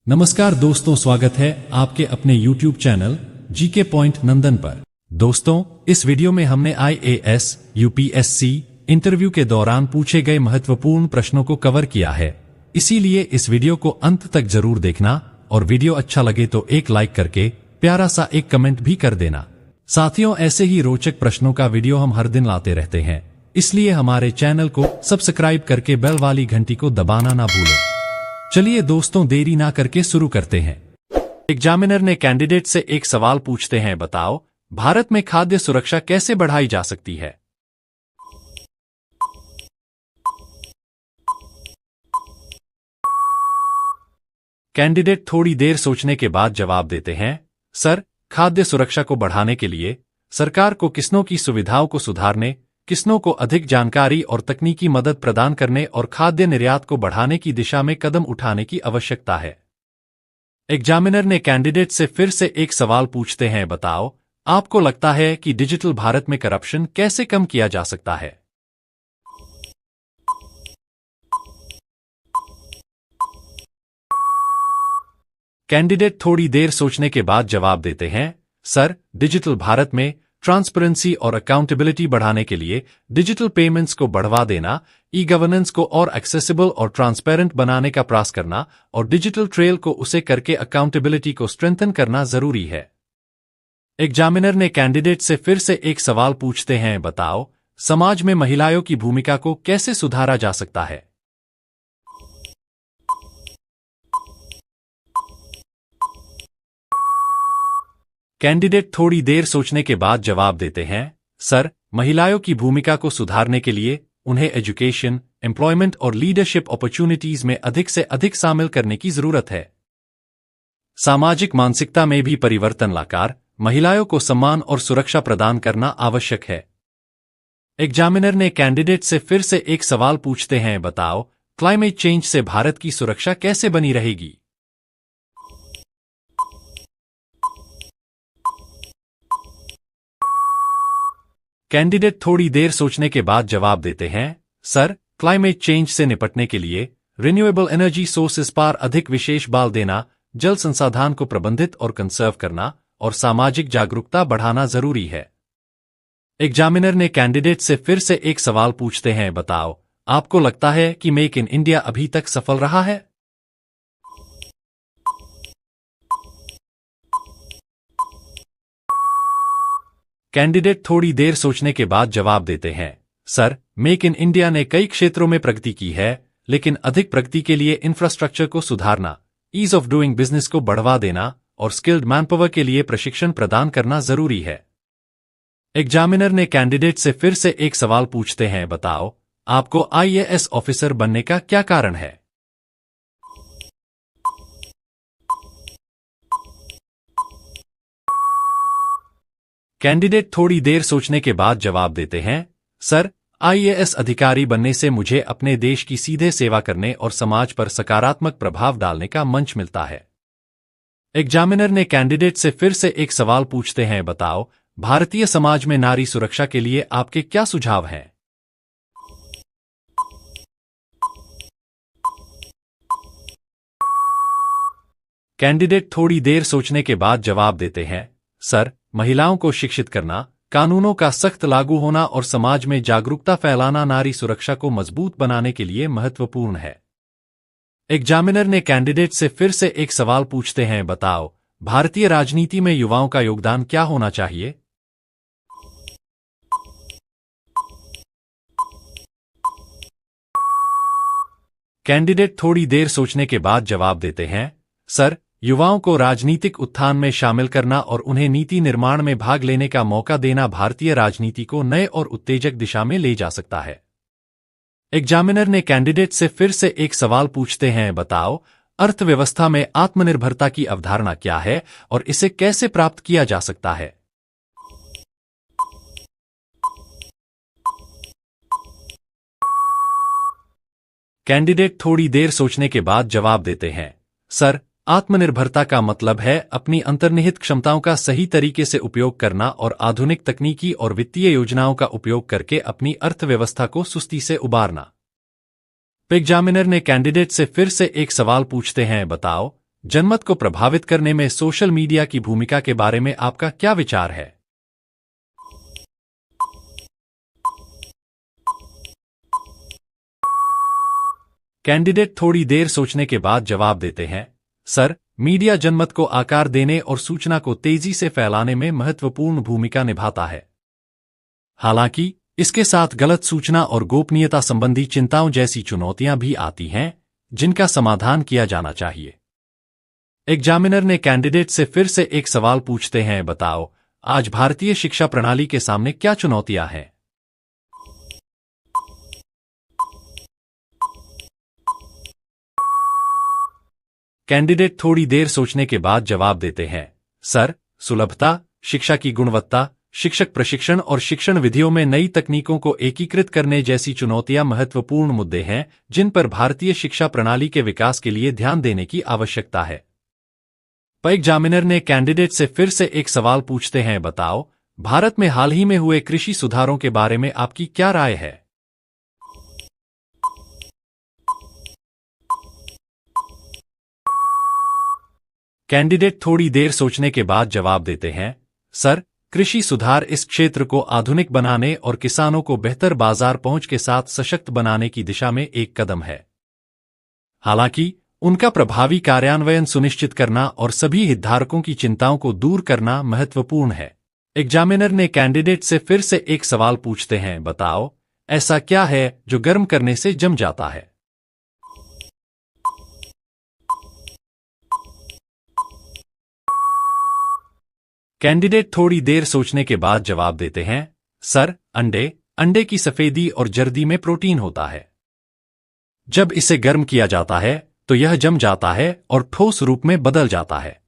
नमस्कार दोस्तों, स्वागत है आपके अपने YouTube चैनल जीके पॉइंट नंदन पर। दोस्तों, इस वीडियो में हमने IAS, UPSC इंटरव्यू के दौरान पूछे गए महत्वपूर्ण प्रश्नों को कवर किया है। इसीलिए इस वीडियो को अंत तक जरूर देखना और वीडियो अच्छा लगे तो एक लाइक करके प्यारा सा एक कमेंट भी कर देना। साथियों, ऐसे ही रोचक प्रश्नों का वीडियो हम हर दिन लाते रहते हैं, इसलिए हमारे चैनल को सब्सक्राइब करके बेल वाली घंटी को दबाना ना भूलें। चलिए दोस्तों, देरी ना करके शुरू करते हैं। एग्जामिनर ने कैंडिडेट से एक सवाल पूछते हैं, बताओ भारत में खाद्य सुरक्षा कैसे बढ़ाई जा सकती है। कैंडिडेट थोड़ी देर सोचने के बाद जवाब देते हैं, सर, खाद्य सुरक्षा को बढ़ाने के लिए सरकार को किसानों की सुविधाओं को सुधारने, किसानों को अधिक जानकारी और तकनीकी मदद प्रदान करने और खाद्य निर्यात को बढ़ाने की दिशा में कदम उठाने की आवश्यकता है। एग्जामिनर ने कैंडिडेट से फिर से एक सवाल पूछते हैं, बताओ आपको लगता है कि डिजिटल भारत में करप्शन कैसे कम किया जा सकता है। कैंडिडेट थोड़ी देर सोचने के बाद जवाब देते हैं, सर, डिजिटल भारत में ट्रांसपेरेंसी और अकाउंटेबिलिटी बढ़ाने के लिए डिजिटल पेमेंट्स को बढ़ावा देना, ई गवर्नेंस को और एक्सेसिबल और ट्रांसपेरेंट बनाने का प्रयास करना और डिजिटल ट्रेल को उसे करके अकाउंटेबिलिटी को स्ट्रेंथन करना जरूरी है। एग्जामिनर ने कैंडिडेट से फिर से एक सवाल पूछते हैं, बताओ समाज में महिलाओं की भूमिका को कैसे सुधारा जा सकता है। कैंडिडेट थोड़ी देर सोचने के बाद जवाब देते हैं, सर, महिलाओं की भूमिका को सुधारने के लिए उन्हें एजुकेशन, एम्प्लॉयमेंट और लीडरशिप अपॉर्चुनिटीज में अधिक से अधिक शामिल करने की जरूरत है। सामाजिक मानसिकता में भी परिवर्तन लाकर महिलाओं को सम्मान और सुरक्षा प्रदान करना आवश्यक है। एग्जामिनर ने कैंडिडेट से फिर से एक सवाल पूछते हैं, बताओ क्लाइमेट चेंज से भारत की सुरक्षा कैसे बनी रहेगी। कैंडिडेट थोड़ी देर सोचने के बाद जवाब देते हैं, सर, क्लाइमेट चेंज से निपटने के लिए रिन्यूएबल एनर्जी सोर्सेस पर अधिक विशेष बल देना, जल संसाधन को प्रबंधित और कंजर्व करना और सामाजिक जागरूकता बढ़ाना जरूरी है। एग्जामिनर ने कैंडिडेट से फिर से एक सवाल पूछते हैं, बताओ आपको लगता है कि मेक इन इंडिया अभी तक सफल रहा है। कैंडिडेट थोड़ी देर सोचने के बाद जवाब देते हैं, सर, मेक इन इंडिया ने कई क्षेत्रों में प्रगति की है, लेकिन अधिक प्रगति के लिए इंफ्रास्ट्रक्चर को सुधारना, ईज ऑफ डूइंग बिजनेस को बढ़ावा देना और स्किल्ड मैनपावर के लिए प्रशिक्षण प्रदान करना जरूरी है। एग्जामिनर ने कैंडिडेट से फिर से एक सवाल पूछते हैं, बताओ आपको IAS ऑफिसर बनने का क्या कारण है। कैंडिडेट थोड़ी देर सोचने के बाद जवाब देते हैं, सर, IAS अधिकारी बनने से मुझे अपने देश की सीधे सेवा करने और समाज पर सकारात्मक प्रभाव डालने का मंच मिलता है। एग्जामिनर ने कैंडिडेट से फिर से एक सवाल पूछते हैं, बताओ भारतीय समाज में नारी सुरक्षा के लिए आपके क्या सुझाव हैं। कैंडिडेट थोड़ी देर सोचने के बाद जवाब देते हैं, सर, महिलाओं को शिक्षित करना, कानूनों का सख्त लागू होना और समाज में जागरूकता फैलाना नारी सुरक्षा को मजबूत बनाने के लिए महत्वपूर्ण है। एग्जामिनर ने कैंडिडेट से फिर से एक सवाल पूछते हैं, बताओ भारतीय राजनीति में युवाओं का योगदान क्या होना चाहिए। कैंडिडेट थोड़ी देर सोचने के बाद जवाब देते हैं, सर, युवाओं को राजनीतिक उत्थान में शामिल करना और उन्हें नीति निर्माण में भाग लेने का मौका देना भारतीय राजनीति को नए और उत्तेजक दिशा में ले जा सकता है। एग्जामिनर ने कैंडिडेट से फिर से एक सवाल पूछते हैं, बताओ अर्थव्यवस्था में आत्मनिर्भरता की अवधारणा क्या है और इसे कैसे प्राप्त किया जा सकता है। कैंडिडेट थोड़ी देर सोचने के बाद जवाब देते हैं, सर, आत्मनिर्भरता का मतलब है अपनी अंतर्निहित क्षमताओं का सही तरीके से उपयोग करना और आधुनिक तकनीकी और वित्तीय योजनाओं का उपयोग करके अपनी अर्थव्यवस्था को सुस्ती से उबारना। एग्जामिनर ने कैंडिडेट से फिर से एक सवाल पूछते हैं, बताओ जनमत को प्रभावित करने में सोशल मीडिया की भूमिका के बारे में आपका क्या विचार है? कैंडिडेट थोड़ी देर सोचने के बाद जवाब देते हैं, सर, मीडिया जनमत को आकार देने और सूचना को तेजी से फैलाने में महत्वपूर्ण भूमिका निभाता है। हालांकि इसके साथ गलत सूचना और गोपनीयता संबंधी चिंताओं जैसी चुनौतियां भी आती हैं, जिनका समाधान किया जाना चाहिए। एग्जामिनर ने कैंडिडेट से फिर से एक सवाल पूछते हैं, बताओ, आज भारतीय शिक्षा प्रणाली के सामने क्या चुनौतियां हैं? कैंडिडेट थोड़ी देर सोचने के बाद जवाब देते हैं, सर, सुलभता, शिक्षा की गुणवत्ता, शिक्षक प्रशिक्षण और शिक्षण विधियों में नई तकनीकों को एकीकृत करने जैसी चुनौतियां महत्वपूर्ण मुद्दे हैं, जिन पर भारतीय शिक्षा प्रणाली के विकास के लिए ध्यान देने की आवश्यकता है। एग्जामिनर ने कैंडिडेट से फिर से एक सवाल पूछते हैं, बताओ, भारत में हाल ही में हुए कृषि सुधारों के बारे में आपकी क्या राय है? कैंडिडेट थोड़ी देर सोचने के बाद जवाब देते हैं, सर, कृषि सुधार इस क्षेत्र को आधुनिक बनाने और किसानों को बेहतर बाजार पहुंच के साथ सशक्त बनाने की दिशा में एक कदम है। हालांकि उनका प्रभावी कार्यान्वयन सुनिश्चित करना और सभी हितधारकों की चिंताओं को दूर करना महत्वपूर्ण है। एग्जामिनर ने कैंडिडेट से फिर से एक सवाल पूछते हैं, बताओ, ऐसा क्या है जो गर्म करने से जम जाता है? कैंडिडेट थोड़ी देर सोचने के बाद जवाब देते हैं, सर, अंडे की सफेदी और जर्दी में प्रोटीन होता है। जब इसे गर्म किया जाता है तो यह जम जाता है और ठोस रूप में बदल जाता है।